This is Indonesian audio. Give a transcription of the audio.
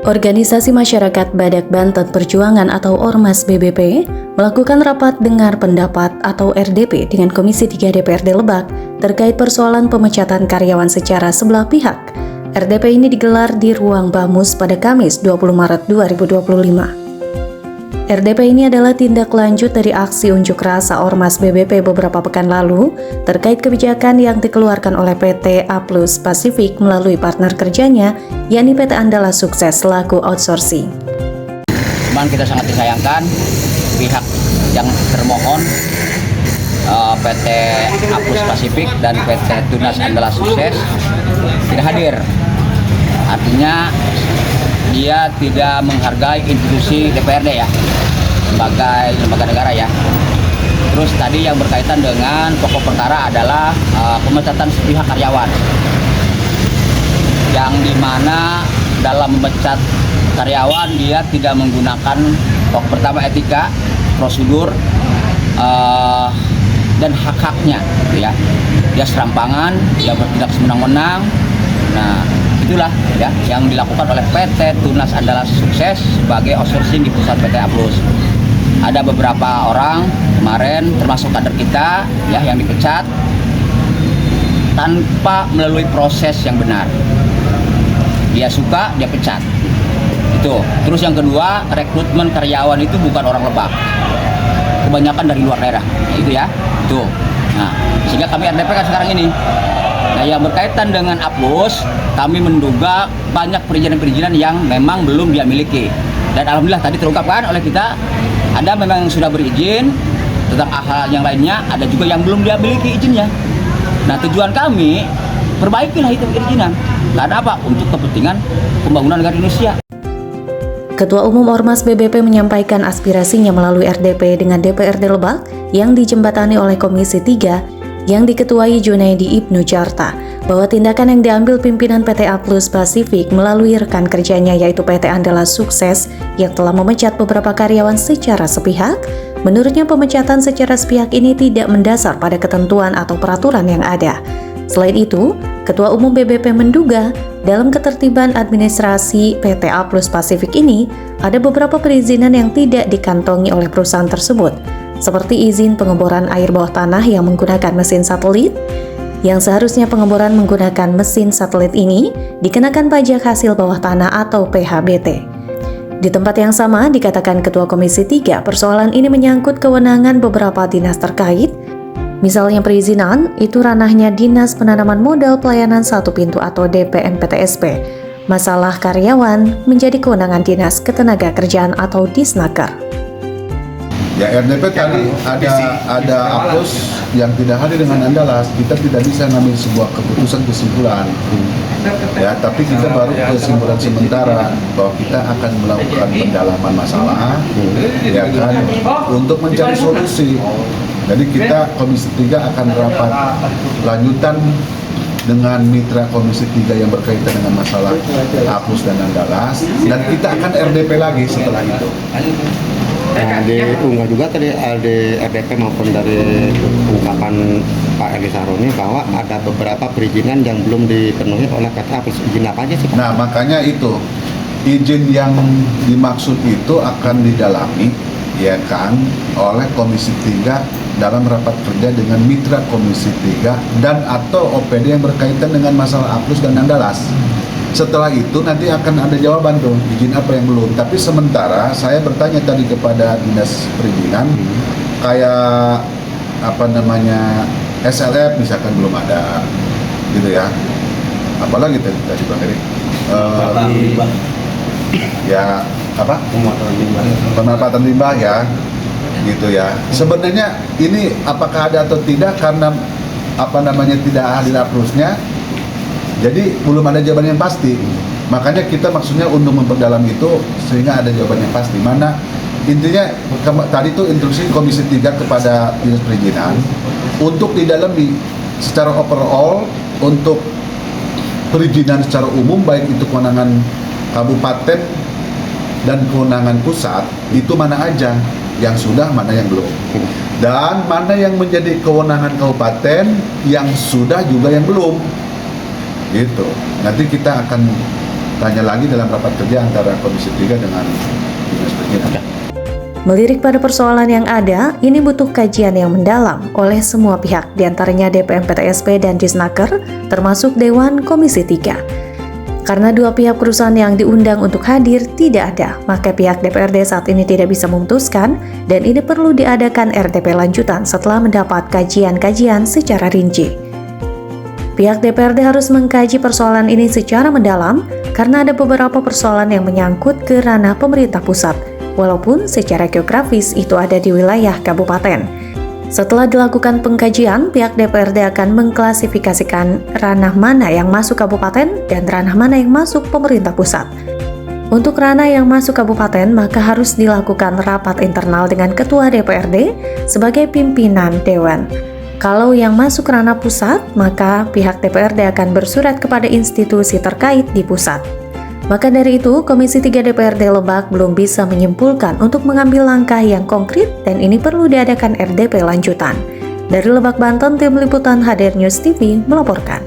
Organisasi Masyarakat Badak Banten Perjuangan atau Ormas BBP melakukan rapat dengar pendapat atau RDP dengan Komisi 3 DPRD Lebak terkait persoalan pemecatan karyawan secara sebelah pihak. RDP ini digelar di Ruang Bamus pada Kamis 20 Maret 2025. RDP ini adalah tindak lanjut dari aksi unjuk rasa Ormas BBP beberapa pekan lalu terkait kebijakan yang dikeluarkan oleh PT A+ Pasifik melalui partner kerjanya, yakni PT Andalas Sukses selaku outsourcing. Cuman kita sangat disayangkan pihak yang termohon PT A+ Pasifik dan PT Tunas Andalas Sukses tidak hadir. Artinya dia tidak menghargai institusi DPRD ya, sebagai lembaga negara ya. Terus tadi yang berkaitan dengan pokok perkara adalah pemecatan sepihak karyawan, yang dimana dalam memecat karyawan dia tidak menggunakan pokok pertama etika, prosedur, dan hak-haknya, gitu ya. Dia serampangan, dia bertindak semenang-menang. Nah, itulah ya yang dilakukan oleh PT Tunas Andalas Sukses sebagai outsourcing di pusat PT A+. Ada beberapa orang kemarin termasuk kader kita ya yang dipecat tanpa melalui proses yang benar. Dia suka, dia pecat. Itu. Terus yang kedua, rekrutmen karyawan itu bukan orang Lebak. Kebanyakan dari luar daerah. Itu ya. Itu. Nah, sehingga kami RDP kan sekarang ini. Nah, yang berkaitan dengan A+, kami menduga banyak perizinan-perizinan yang memang belum dia miliki. Dan alhamdulillah tadi terungkapkan oleh kita, ada memang yang sudah berizin, tentang hal yang lainnya, ada juga yang belum dia miliki izinnya. Nah, tujuan kami, perbaikilah itu perizinan. Karena apa? Untuk kepentingan pembangunan negara Indonesia. Ketua Umum Ormas BBP menyampaikan aspirasinya melalui RDP dengan DPRD Lebak yang dijembatani oleh Komisi 3 yang diketuai Junaidi Ibnu Jarta, bahwa tindakan yang diambil pimpinan PT A+ Pasifik melalui rekan kerjanya yaitu PT Andalas Sukses yang telah memecat beberapa karyawan secara sepihak, menurutnya pemecatan secara sepihak ini tidak mendasar pada ketentuan atau peraturan yang ada. Selain itu, Ketua Umum BBP menduga dalam ketertiban administrasi PT A+ Pasifik ini ada beberapa perizinan yang tidak dikantongi oleh perusahaan tersebut, seperti izin pengeboran air bawah tanah yang menggunakan mesin satelit, yang seharusnya pengeboran menggunakan mesin satelit ini dikenakan pajak hasil bawah tanah atau PHBT. Di tempat yang sama, dikatakan Ketua Komisi 3, persoalan ini menyangkut kewenangan beberapa dinas terkait, misalnya perizinan, itu ranahnya Dinas Penanaman Modal Pelayanan Satu Pintu atau DPMPTSP. Masalah karyawan menjadi kewenangan Dinas Ketenagakerjaan atau Disnaker. Ya, RDP tadi ada A+ yang tidak hadir dengan Andalas, kita tidak bisa ngambil sebuah kesimpulan. Ya, tapi kita baru kesimpulan sementara bahwa kita akan melakukan pendalaman masalah, ya kan, untuk mencari solusi. Jadi kita Komisi 3 akan rapat lanjutan dengan mitra Komisi 3 yang berkaitan dengan masalah A+ dan Andalas, dan kita akan RDP lagi setelah itu. Diunggah juga tadi di RDP maupun dari ungkapan Pak Eli Saroni bahwa ada beberapa perizinan yang belum dipenuhi oleh PT A+. Izin apa aja sih Pak? Nah, makanya itu izin yang dimaksud itu akan didalami ya kan oleh Komisi 3 dalam rapat kerja dengan mitra Komisi 3 dan atau OPD yang berkaitan dengan masalah A+ dan Andalas. Setelah itu nanti akan ada jawaban tuh izin apa yang belum. Tapi sementara saya bertanya tadi kepada dinas perizinan, kayak apa namanya SLF misalkan belum ada, gitu ya. Apalagi tadi Bang Eri, ya apa? Pemanfaatan limbah ya, gitu ya. Sebenarnya ini apakah ada atau tidak karena apa namanya tidak hadir A+-nya. Jadi belum ada jawaban yang pasti. Makanya kita maksudnya untuk memperdalam itu sehingga ada jawaban yang pasti. Mana intinya tadi itu instruksi Komisi 3 kepada Dinas Perizinan untuk didalami secara overall untuk perizinan secara umum, baik itu kewenangan kabupaten dan kewenangan pusat, itu mana aja yang sudah, mana yang belum, dan mana yang menjadi kewenangan kabupaten yang sudah juga yang belum. Gitu. Nanti kita akan tanya lagi dalam rapat kerja antara Komisi 3 dengan Dinas Perizinan. Melirik pada persoalan yang ada, ini butuh kajian yang mendalam oleh semua pihak, diantaranya DPM PTSP dan Disnaker, termasuk Dewan Komisi 3. Karena dua pihak perusahaan yang diundang untuk hadir tidak ada, maka pihak DPRD saat ini tidak bisa memutuskan dan ini perlu diadakan RDP lanjutan setelah mendapat kajian-kajian secara rinci. Pihak DPRD harus mengkaji persoalan ini secara mendalam karena ada beberapa persoalan yang menyangkut ke ranah pemerintah pusat, walaupun secara geografis itu ada di wilayah kabupaten. Setelah dilakukan pengkajian, pihak DPRD akan mengklasifikasikan ranah mana yang masuk kabupaten dan ranah mana yang masuk pemerintah pusat. Untuk ranah yang masuk kabupaten, maka harus dilakukan rapat internal dengan Ketua DPRD sebagai pimpinan Dewan. Kalau yang masuk ranah pusat, maka pihak DPRD akan bersurat kepada institusi terkait di pusat. Maka dari itu, Komisi 3 DPRD Lebak belum bisa menyimpulkan untuk mengambil langkah yang konkret dan ini perlu diadakan RDP lanjutan. Dari Lebak, Banten, Tim Liputan HDR News TV melaporkan.